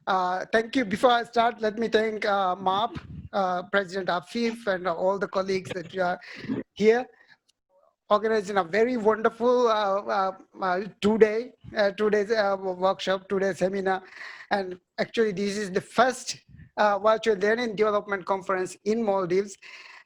Thank you. Before I start, let me thank MAP, President Afif, and all the colleagues that are here, organizing a very wonderful 2 days workshop, 2 day seminar. And actually, this is the first virtual learning development conference in Maldives.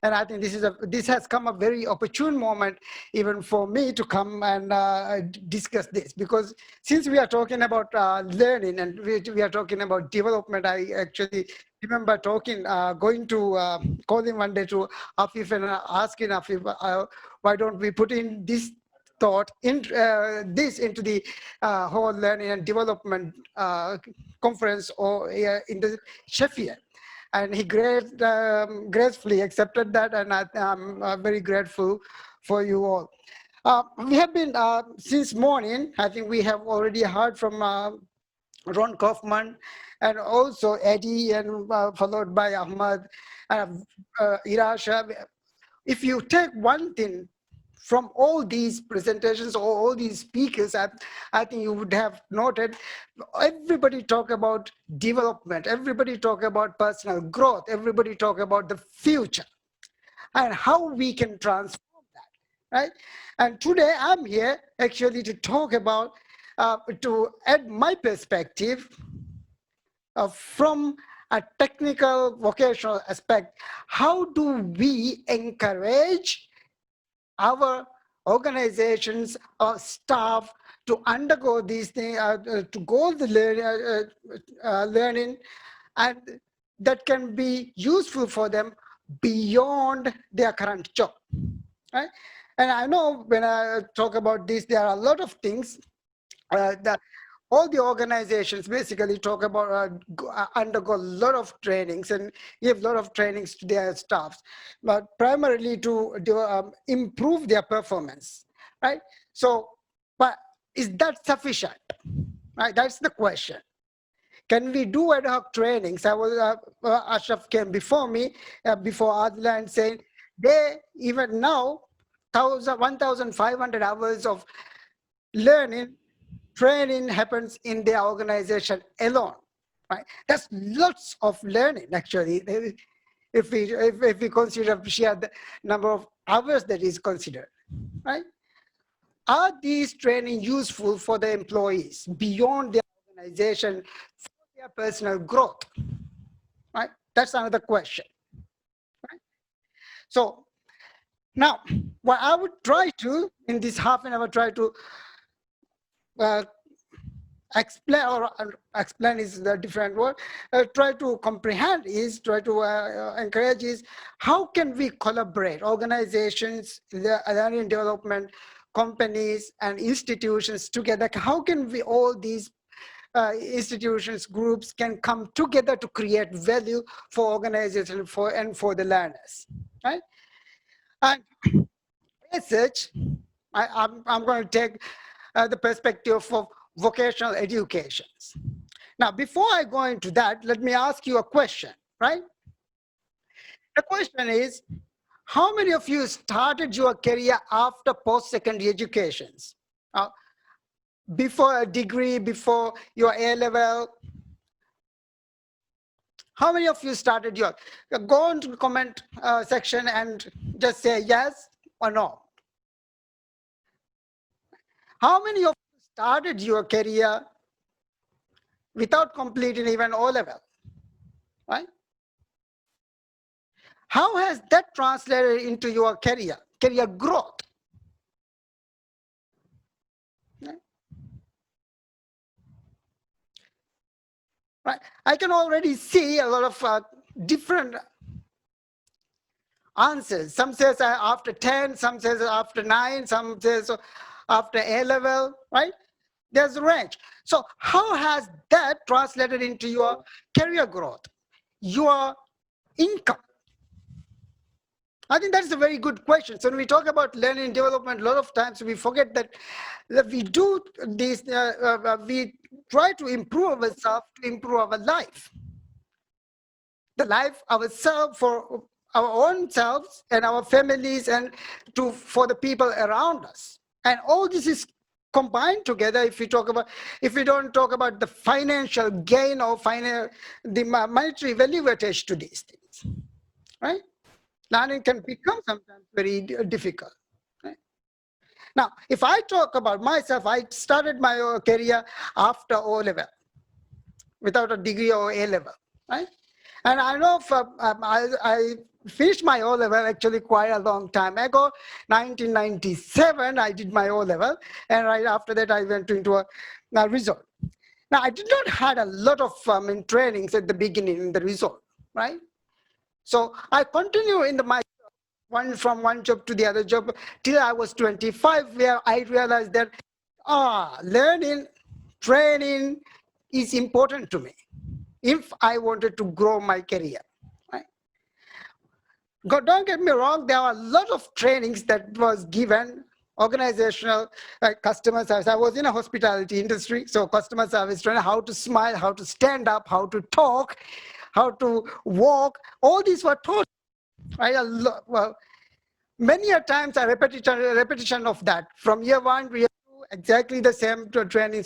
And I think this has come a very opportune moment even for me to come and discuss this, because since we are talking about learning and we are talking about development, I actually remember going to calling one day to Afif and asking Afif, why don't we put in this thought into the whole learning and development conference or in the Sheffield. And he gracefully accepted that, and I'm very grateful for you all. We have been, since morning, I think we have already heard from Ron Kaufman, and also Eddie, and followed by Ahmed, Irasha. If you take one thing from all these presentations or all these speakers, I think you would have noted everybody talk about development, everybody talk about personal growth, everybody talk about the future and how we can transform that, right? And today I'm here actually to talk about, to add my perspective from a technical vocational aspect. How do we encourage our organizations or staff to undergo these things, to go the learning, and that can be useful for them beyond their current job, right? And I know when I talk about this, there are a lot of things that all the organizations basically talk about undergo a lot of trainings and give a lot of trainings to their staffs, but primarily to improve their performance, right? So, but is that sufficient, right? That's the question. Can we do ad hoc trainings? I was Ashraf came before me, before Adla, and saying they even now 1,500 hours of learning training happens in their organization alone, right? That's lots of learning, actually, if we consider share the number of hours that is considered, right? Are these training useful for the employees beyond their organization for their personal growth, right? That's another question, right? So now, what I would try to, in this half an hour, try to explain, or explain is the different word, try to comprehend is, try to encourage is, how can we collaborate, organizations, the learning development, companies and institutions together? How can we, all these institutions, groups can come together to create value for organizations and for the learners, right? And as such, I'm going to take the perspective of vocational educations. Now, before I go into that, let me ask you a question, right? The question is, how many of you started your career after post-secondary educations? Before a degree, before your A-level? How many of you started your, go on to the comment section and just say yes or no. How many of you started your career without completing even O-level, right? How has that translated into your career growth? Right? I can already see a lot of different answers. Some says after 10, some says after 9, some says after A-level, right? There's a range. So how has that translated into your career growth, your income? I think that's a very good question. So when we talk about learning and development, a lot of times we forget that we do this, we try to improve ourselves, to improve our life. The life ourselves, for our own selves and our families, and for the people around us. And all this is combined together, if we don't talk about the financial gain or the monetary value attached to these things, right? Learning can become sometimes very difficult. Right? Now, if I talk about myself, I started my career after O level, without a degree or A level, right? And I know I finished my O level actually quite a long time ago. 1997, I did my O level, and right after that, I went into a resort. Now, I did not had a lot of trainings at the beginning in the resort, right? So I continue in my from one job to the other job till I was 25, where I realized that learning, training is important to me if I wanted to grow my career. Right? Don't get me wrong, there are a lot of trainings that was given, organizational, customer service. I was in a hospitality industry, so customer service training, how to smile, how to stand up, how to talk, how to walk, all these were taught. Right? Well, many a times a repetition of that. From year 1 to year 2, exactly the same training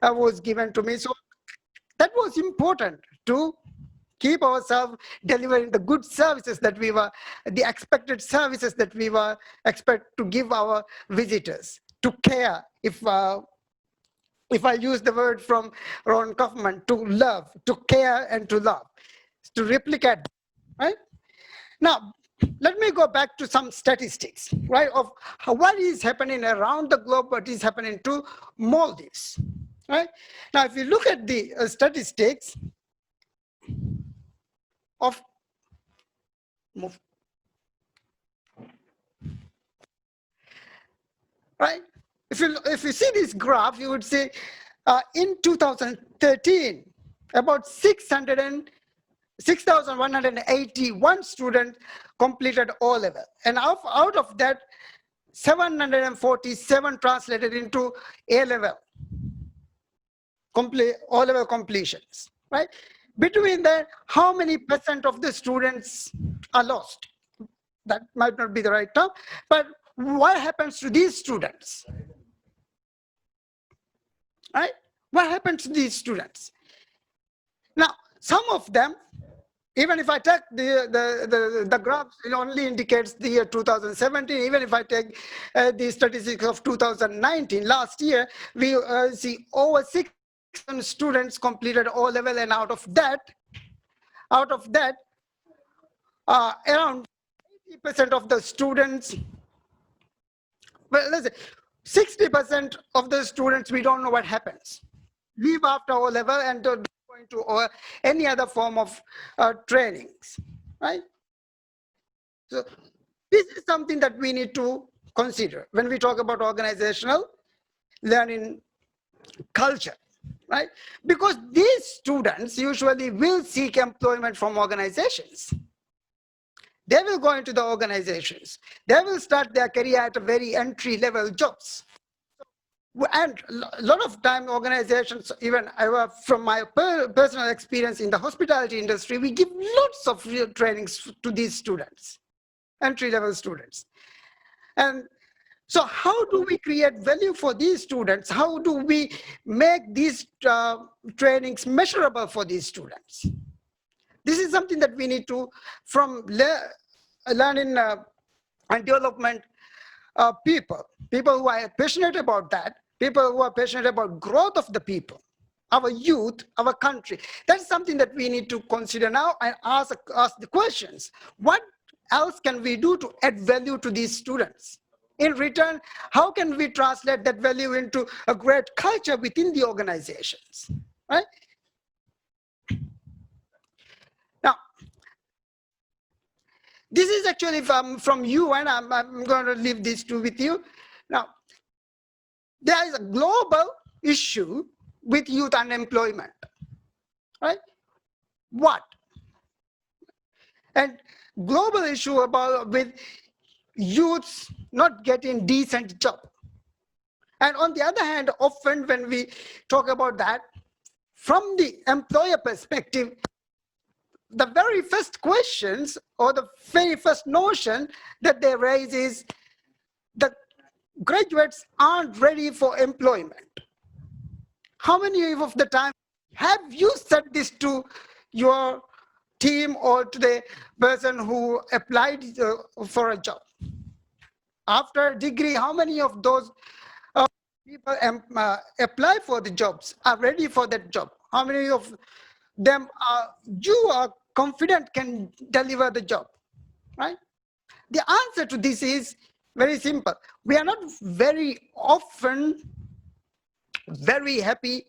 was given to me. So that was important to keep ourselves delivering the good services that the expected services that we were expect to give our visitors, to care, if I use the word from Ron Kaufman, to love, to care and to love, to replicate, right? Now, let me go back to some statistics, right, of what is happening around the globe, what is happening to Maldives, right? Now, if you look at the statistics of, right? If you see this graph, you would see in 2013, about 6,181 students completed O level, and out of that, 747 translated into A level, O level completions, right? Between that, how many percent of the students are lost? That might not be the right term, but what happens to these students? Right? What happens to these students? Now, some of them, even if I take the graph, it only indicates the year 2017. Even if I take the statistics of 2019, last year, we see over 6,000 students completed O level, and out of that, around 80% of the students, well, let's say 60% of the students, we don't know what happens. Leave after O level and going to any other form of trainings, right? So this is something that we need to consider when we talk about organizational learning culture, right? Because these students usually will seek employment from organizations. They will go into the organizations. They will start their career at a very entry-level jobs. And a lot of time organizations, even from my personal experience in the hospitality industry, we give lots of trainings to these students, entry-level students. And so how do we create value for these students? How do we make these trainings measurable for these students? This is something that we need to, from learning and development people who are passionate about that, people who are passionate about growth of the people, our youth, our country. That's something that we need to consider now and ask the questions. What else can we do to add value to these students? In return, how can we translate that value into a great culture within the organizations, right? Now, this is actually from you, and I'm going to leave these two with you. Now, there is a global issue with youth unemployment, right? What? And global issue with youths not getting decent job. And on the other hand, often when we talk about that, from the employer perspective, the very first questions or the very first notion that they raise is the graduates aren't ready for employment. How many of the time have you said this to your team or to the person who applied for a job? After a degree, how many of those people apply for the jobs, are ready for that job? How many of them you are confident can deliver the job, right? The answer to this is very simple. We are not very often very happy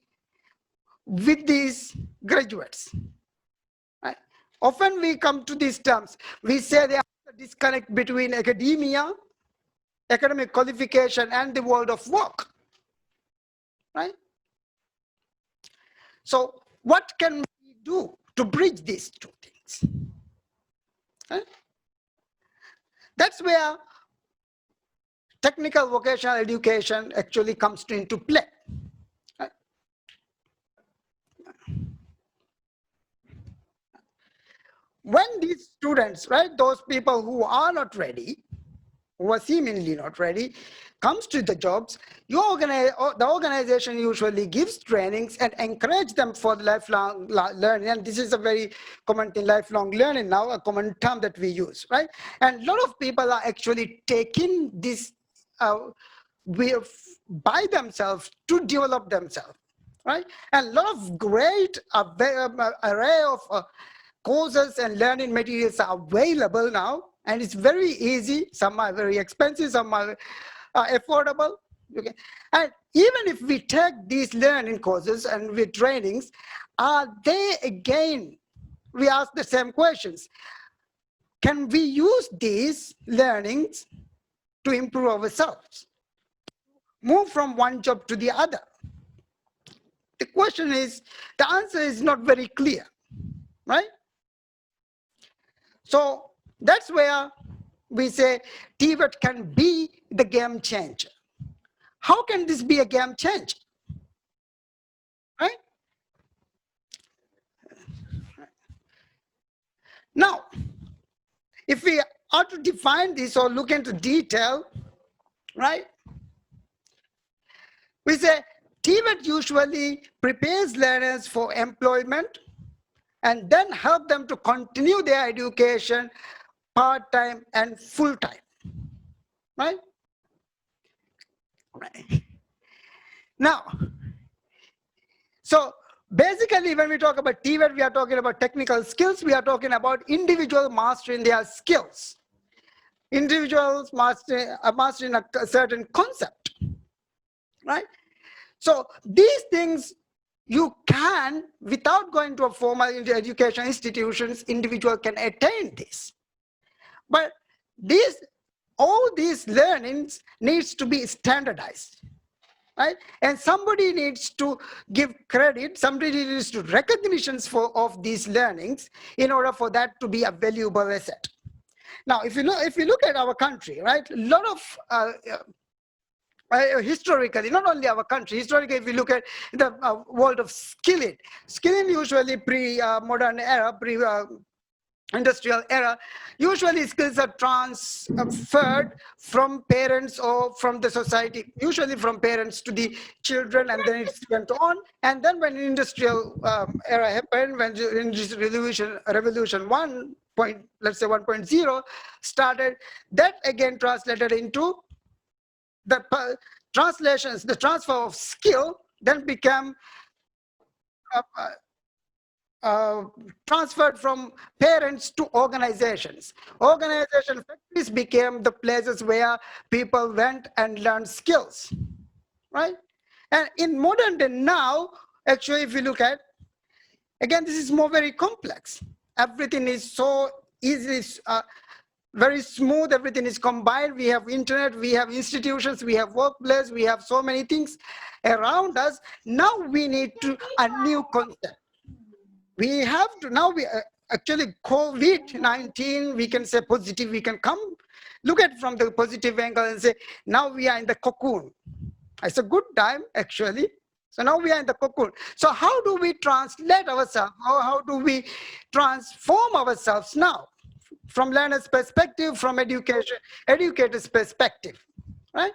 with these graduates, right? Often we come to these terms. We say there is a disconnect between academia, academic qualification, and the world of work, right? So what can we do to bridge these two things? Right? That's where technical vocational education actually comes into play. Right? When these students, right, those people who are not ready, who are seemingly not ready, comes to the jobs, the organization usually gives trainings and encourage them for lifelong learning. And this is a very common thing, lifelong learning now, a common term that we use, right? And a lot of people are actually taking this way by themselves to develop themselves, right? And a lot of great array of courses and learning materials are available now, and it's very easy. Some are very expensive, some are affordable. Okay, and even if we take these learning courses and with trainings, are they again? We ask the same questions. Can we use these learnings to improve ourselves? Move from one job to the other? The question is, the answer is not very clear, right? So that's where we say TVET can be the game changer. How can this be a game changer? Right? Now, if we are to define this or look into detail, right? We say TVET usually prepares learners for employment and then help them to continue their education part-time and full-time, right? Right. Now, so basically when we talk about TVET, we are talking about technical skills, we are talking about individual mastering their skills. Individuals mastering a certain concept, right? So these things you can, without going to a formal education institutions, individual can attain this. But all these learnings needs to be standardized, right? And somebody needs to give credit, somebody needs to recognitions of these learnings in order for that to be a valuable asset. Now, if you look at our country, right, a lot of historically, not only our country, historically, if we look at the world of skilling usually pre-modern era, industrial era, usually skills are transferred from parents or from the society, usually from parents to the children, and then it went on. And then when industrial era happened, when the revolution 1.0 started, that again translated into the translations, the transfer of skill then became transferred from parents to organizations. Organization factories became the places where people went and learned skills, right? And in modern day now, actually, if you look at, again, this is more very complex. Everything is so easily, very smooth, everything is combined. We have internet, we have institutions, we have workplace, we have so many things around us. Now we need to a new concept. We have to now actually COVID-19, we can say positive, we can come look at from the positive angle and say now we are in the cocoon. It's a good time actually. So now we are in the cocoon. So how do we translate ourselves? How do we transform ourselves now from learner's perspective, from educator's perspective, right?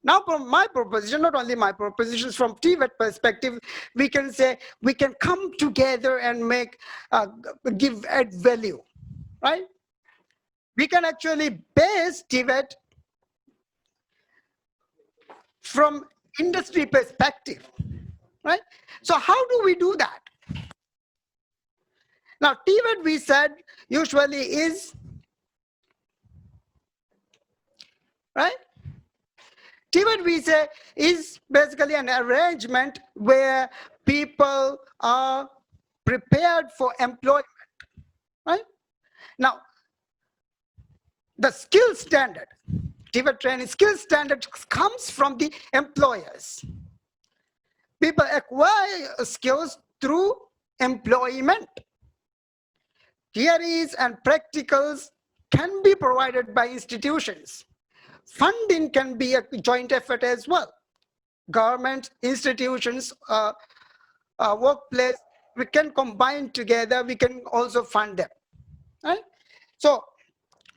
Now, from my proposition, not only my propositions, from TVET perspective, we can say we can come together and make, add value, right? We can actually base TVET from industry perspective, right? So how do we do that? Now, TVET, we said, usually is, right? TVET, we say, is basically an arrangement where people are prepared for employment, right? Now, the skill standard, TVET training skill standard comes from the employers. People acquire skills through employment. Theories and practicals can be provided by institutions. Funding can be a joint effort as well. Government, institutions, workplace, we can combine together, we can also fund them, right? So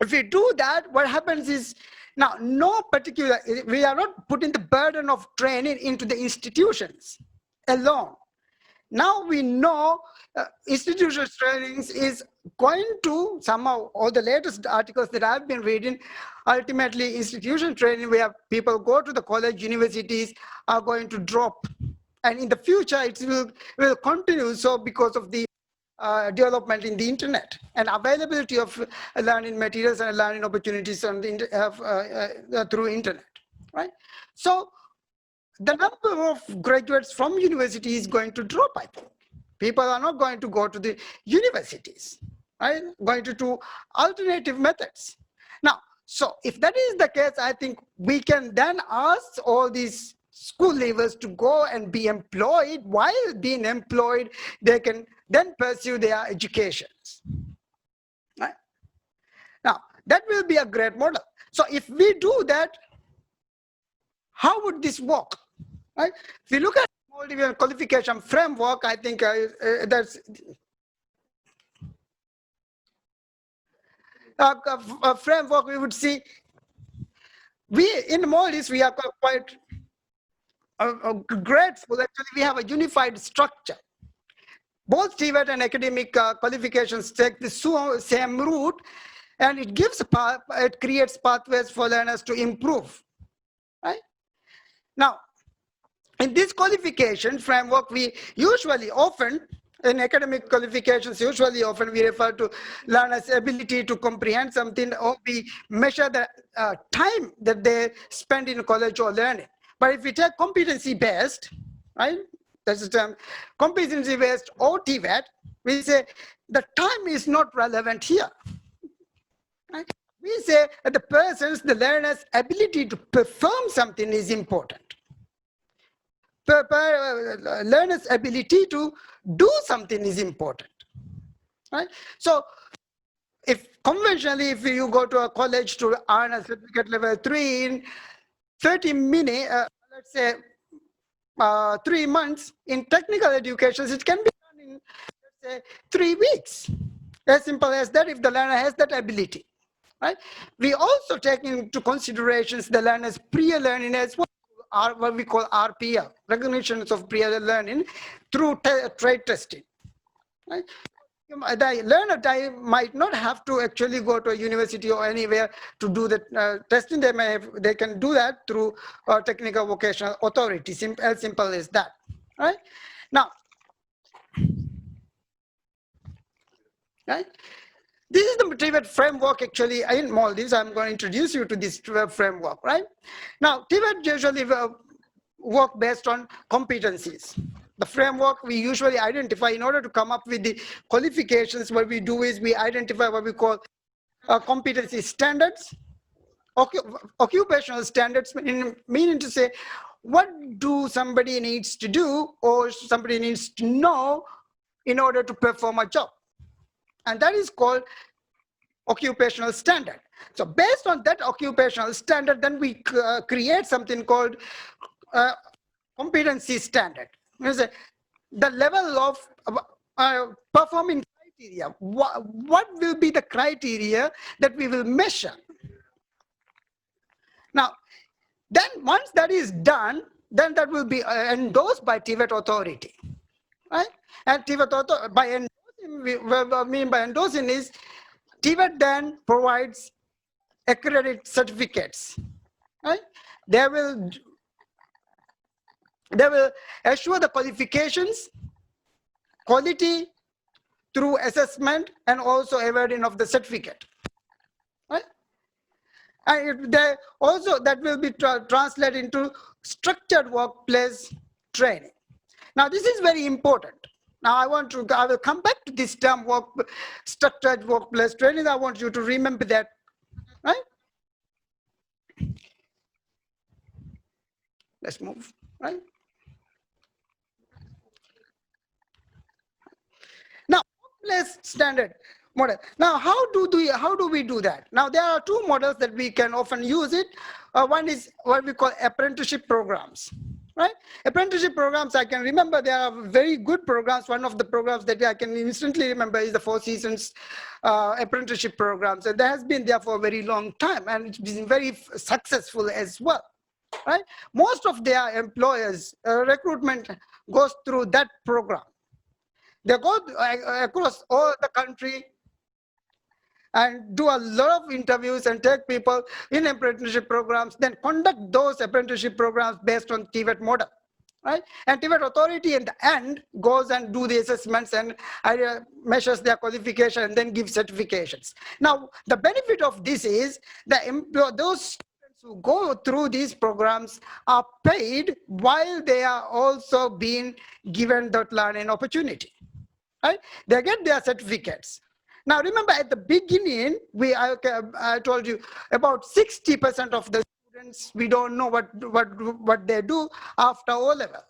if we do that, what happens is, now no particular, we are not putting the burden of training into the institutions alone. Now we know institutional trainings is going to somehow, all the latest articles that I've been reading, ultimately institutional training where people go to the college, universities are going to drop. And in the future, it will continue so because of the development in the internet and availability of learning materials and learning opportunities on the, through internet, right? So the number of graduates from university is going to drop, I think. People are not going to go to the universities, right? Going to do alternative methods. Now, so if that is the case, I think we can then ask all these school leavers to go and be employed. While being employed, they can then pursue their educations, right? Now, that will be a great model. So if we do that, how would this work? Right? If you look at Maldives Qualification Framework, I think that's a framework we would see. We in Maldives, we are quite grateful. Actually, we have a unified structure. Both TVET and academic qualifications take the same route, and it it creates pathways for learners to improve. Right? Now, in this qualification framework, we usually often, in academic qualifications, usually often we refer to learners' ability to comprehend something, or we measure the time that they spend in college or learning. But if we take competency-based, right, that's the term, competency-based or TVET, we say the time is not relevant here. Right? We say that the learner's ability to perform something is important. Learner's ability to do something is important, right? So if conventionally, if you go to a college to earn a certificate level 3 in 30 minutes, let's say 3 months, in technical education, it can be done in, let's say, 3 weeks. As simple as that, if the learner has that ability, right? We also take into considerations the learner's prior learning as well. What we call RPL, recognitions of prior learning through trade testing. Right? The learner might not have to actually go to a university or anywhere to do the testing. They can do that through technical vocational authority, as simple as that. Right? Now, right? This is the TVET framework actually in Maldives. I'm going to introduce you to this framework, right? Now, TVET usually work based on competencies. The framework we usually identify in order to come up with the qualifications. What we do is we identify what we call competency standards, occupational standards, meaning to say, what do somebody needs to do or somebody needs to know in order to perform a job. And that is called occupational standard. So based on that occupational standard, then we create something called competency standard. The level of performing criteria. What will be the criteria that we will measure? Now, Then once that is done, then that will be endorsed by TVET Authority, right? And TVET Authority, by endorsing, what I mean by endorsing is TVET then provides accredited certificates, right? They will assure the qualifications, quality through assessment, and also awarding of the certificate, right? And they also that will be translated into structured workplace training. Now this is very important. Now I will come back to this term structured workplace training. I want you to remember that, right? Let's move, right? Now, workplace standard model. Now, how do we do that? Now, there are two models that we can often use it. One is what we call apprenticeship programs, right? Apprenticeship programs, I can remember there are very good programs. One of the programs that I can instantly remember is the Four Seasons apprenticeship programs, and that has been there for a very long time, and it's been very successful as well, right? Most of their employers recruitment goes through that program. They go across all the country and do a lot of interviews and take people in apprenticeship programs, then conduct those apprenticeship programs based on TVET model, right? And TVET Authority in the end goes and do the assessments and measures their qualification and then give certifications. Now, the benefit of this is those students who go through these programs are paid while they are also being given that learning opportunity. Right? They get their certificates. Now, remember at the beginning, I told you about 60% of the students, we don't know what they do after O level,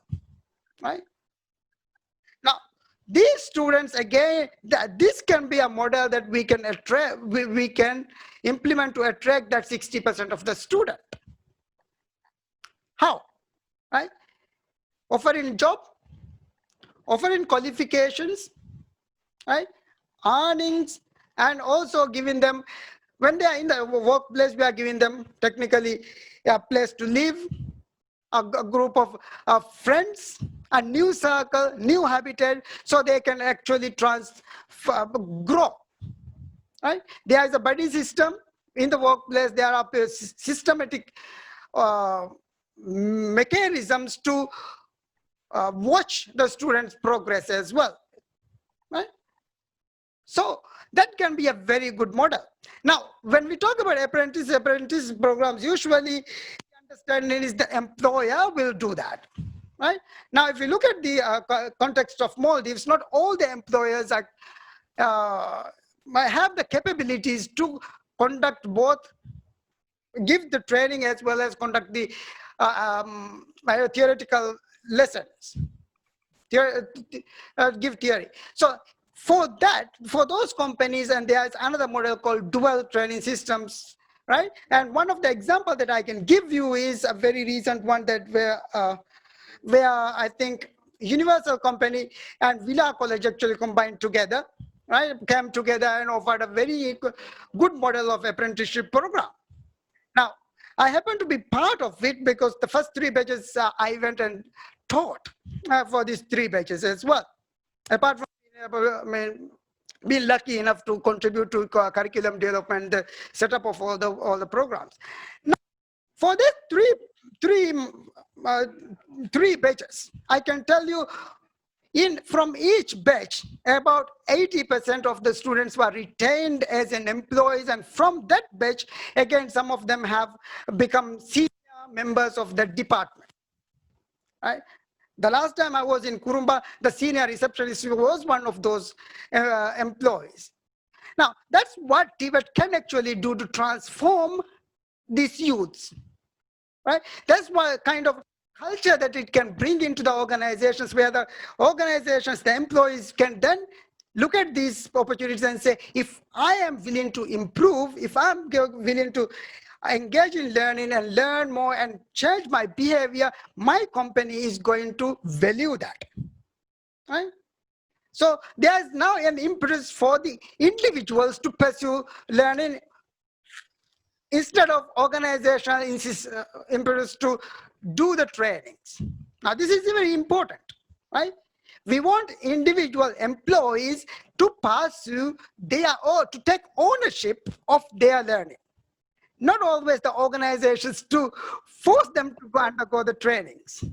right? Now, these students, again, this can be a model that we can attract, we can implement to attract that 60% of the student. How? Right? Offering job, offering qualifications, right? Earnings, and also giving them, when they are in the workplace, we are giving them technically a place to live, a group of friends, a new circle, new habitat, so they can actually grow, right? There is a buddy system in the workplace. There are systematic mechanisms to watch the students' progress as well, right? So that can be a very good model. Now, when we talk about apprentice programs, usually the understanding is the employer will do that, right? Now, if you look at the context of Maldives, not all the employers are have the capabilities to conduct both, give the training as well as conduct the theoretical lessons, give theory. So for those companies, and there's another model called dual training systems, right? And one of the examples that I can give you is a very recent one that where I think Universal Company and Villa College actually combined together, right? Came together and offered a very good model of apprenticeship program. Now, I happen to be part of it because the first 3 batches I went and taught for these 3 batches as well. Apart from being lucky enough to contribute to curriculum development, the setup of all the programs. Now, for these three batches, I can tell you, from each batch, about 80% of the students were retained as an employees, and from that batch, again, some of them have become senior members of the department, right? The last time I was in Kurumba, the senior receptionist was one of those employees. Now, that's what TVET can actually do to transform these youths, right? That's what kind of culture that it can bring into the organizations, where the organizations, the employees can then look at these opportunities and say, if I am willing to improve, if I'm willing to engage in learning and learn more and change my behavior, my company is going to value that, right? So there's now an impetus for the individuals to pursue learning instead of organizational impetus to do the trainings. Now, this is very important, right? We want individual employees to pursue or to take ownership of their learning. Not always the organizations to force them to go undergo the trainings.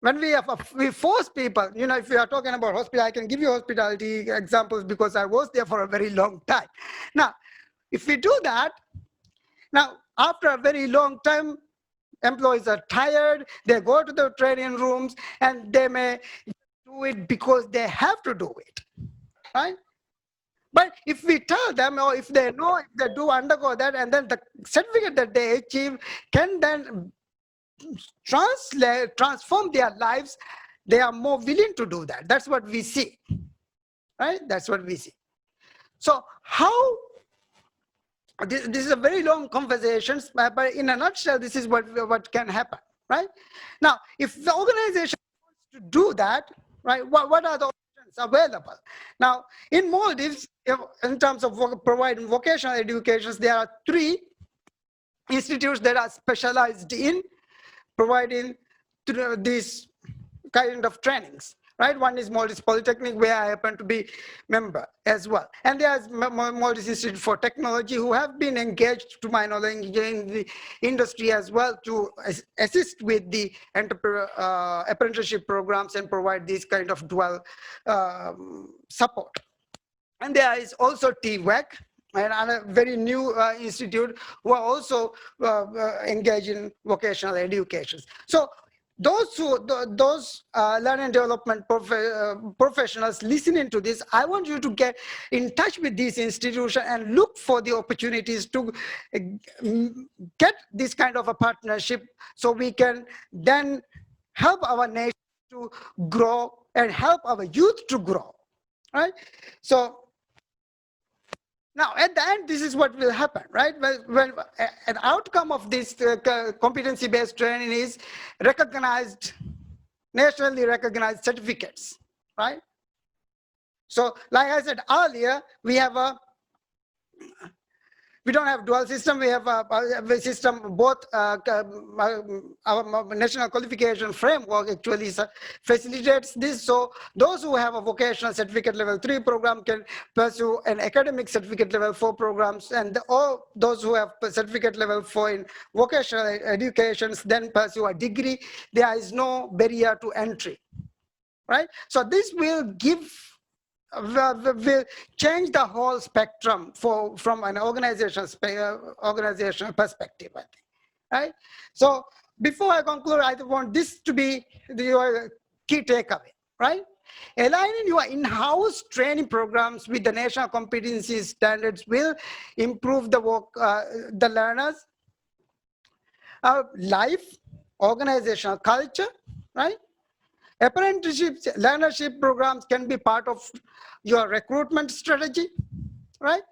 When we force people, if we are talking about hospital, I can give you hospitality examples because I was there for a very long time. Now, if we do that, now after a very long time, employees are tired, they go to the training rooms and they may do it because they have to do it, right? But if we tell them, or if they know, if they do undergo that, and then the certificate that they achieve can then transform their lives, they are more willing to do that. That's what we see, right? That's what we see. So how, this is a very long conversation, but in a nutshell, this is what can happen, right? Now, if the organization wants to do that, right, what are the options available? Now, in Maldives, in terms of providing vocational education, there are 3 institutes that are specialized in providing these kind of trainings, right? One is Maldives Polytechnic, where I happen to be member as well. And there's Maldives Institute for Technology, who have been engaged, to my knowledge, in the industry as well, to assist with the apprenticeship programs and provide this kind of dual support. And there is also TVET, and a very new institute who are also engaged in vocational education. So those learning and development professionals listening to this, I want you to get in touch with these institutions and look for the opportunities to get this kind of a partnership, so we can then help our nation to grow and help our youth to grow, right? So now, at the end, this is what will happen, right? Well, an outcome of this competency-based training is recognized, nationally recognized certificates, right? So, like I said earlier, we don't have dual system. We have a system, both our national qualification framework actually facilitates this. So those who have a vocational certificate level 3 program can pursue an academic certificate level 4 programs, and all those who have certificate level 4 in vocational educations then pursue a degree. There is no barrier to entry, right? So this will change the whole spectrum from an organizational perspective, I think, right? So before I conclude, I want this to be your key takeaway, right? Aligning your in-house training programs with the national competency standards will improve the learners' life, organizational culture, right? Apprenticeships, learnership programs can be part of your recruitment strategy, right?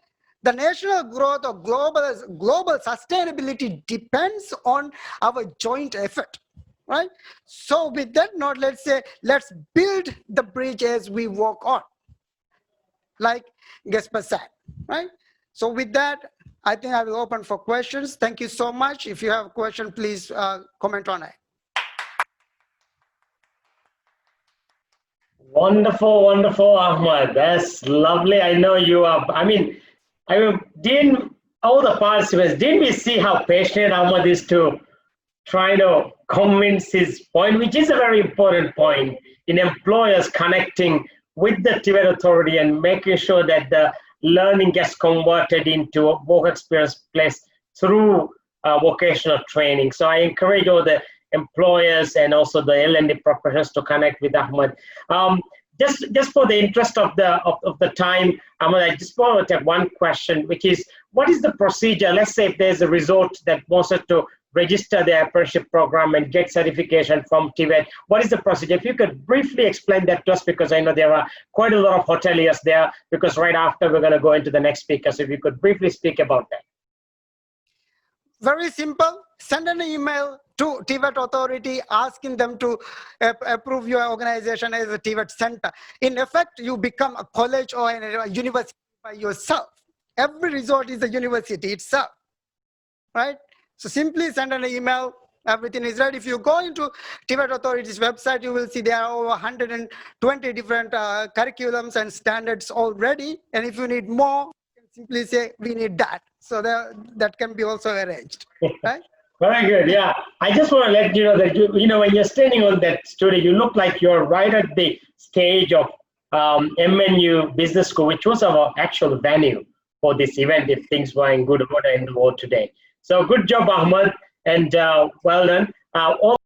The national growth or global sustainability depends on our joint effort, right? So with that note, let's build the bridge as we walk on, like Gasper said, right? So with that, I think I will open for questions. Thank you so much. If you have a question, please comment on it. Wonderful, wonderful, Ahmed. That's lovely. I know you are. Didn't all the participants, didn't we see how passionate Ahmed is to try to convince his point, which is a very important point in employers connecting with the TVET Authority and making sure that the learning gets converted into a work experience place through vocational training. So I encourage all the employers and also the L&D professionals to connect with Ahmed. Just for the interest of the time, Ahmed, I just want to take one question, which is, what is the procedure? Let's say if there's a resort that wants us to register their apprenticeship program and get certification from TVET. What is the procedure? If you could briefly explain that to us, because I know there are quite a lot of hoteliers there, because right after we're going to go into the next speaker. So if you could briefly speak about that. Very simple. Send an email to TVET Authority asking them to approve your organization as a TVET center. In effect, you become a college or a university by yourself. Every resort is a university itself. right? So simply send an email. Everything is ready. If you go into TVET Authority's website, you will see there are over 120 different curriculums and standards already. And if you need more, you can simply say, we need that. So that can be also arranged, right? Very good. Yeah, I just want to let you know that you know when you're standing on that studio, you look like you're right at the stage of MNU Business School, which was our actual venue for this event. If things were in good order in the world today, so good job, Ahmed, and well done. All